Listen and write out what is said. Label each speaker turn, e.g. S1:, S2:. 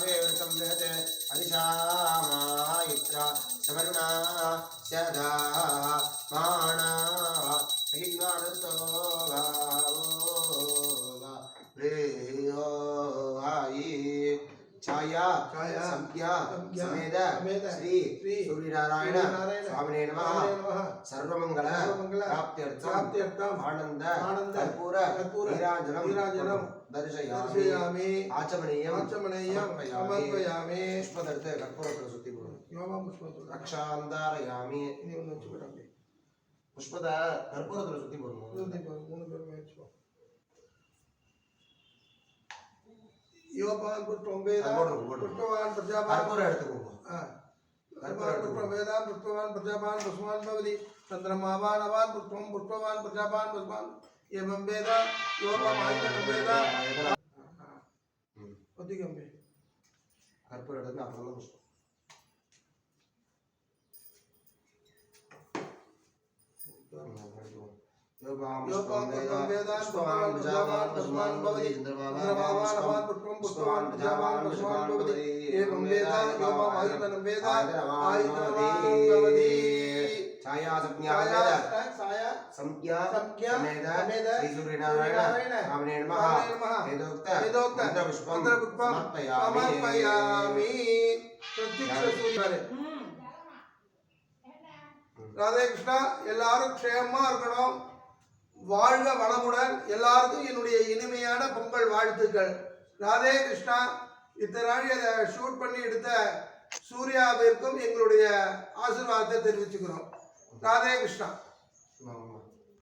S1: संवृहते अधिशामायित्रा सवर्णा स्यधा माणा सहिन्वादतो रेहो आई छाया संज्ञा समेत श्री सूर्यनारायण स्वामिने नमः सर्वमंगल प्राप्त्यर्थम आनंद कर्पूर नीराजनं दर्शयामि आचमनीयं समर्पयामि पुष्पदर्थे कर्पूरत्र सुत्ति रक्षांधारयामि पुष्पद कर्पूरत्र सुत्ति
S2: योपान पुष्पवान प्रजापान पुष्पवेदान पुष्पवान प्रजापान पुष्पवान भवति चंद्रमावान अवान पुष्पवान प्रजापान पुष्पवान एवं वेदा योपमायितं वेदा अधिगम्य
S1: कर्पूर எடுத்து அப்புறம் தான் புஷ்பம் योपाम वेदान पुष्पवान प्रजापान पुष्पवान भवति चंद्रमावान पुष्पवान प्रजापान पुष्पवान भवति एवं वेदा योपमायितं वेदा आयितं भवति छाया संज्ञा संज्ञा समेत श्री सूर्यनारायण स्वामिने नमः वेदोक्त मंत्रपुष्पं समर्पयामि राधे कृष्णा எல்லாரும் க்ஷேமமா இருக்கணும் வாழ்க வளமுடன் எல்லாருக்கும் என்னுடைய இனிமையான பொங்கல் வாழ்த்துக்கள் ராதே கிருஷ்ணா இத்தனை நாள் இதை ஷூட் பண்ணி எடுத்த சூர்யாவிற்கும் எங்களுடைய ஆசீர்வாதத்தை தெரிவிச்சுக்கிறோம் ராதே கிருஷ்ணா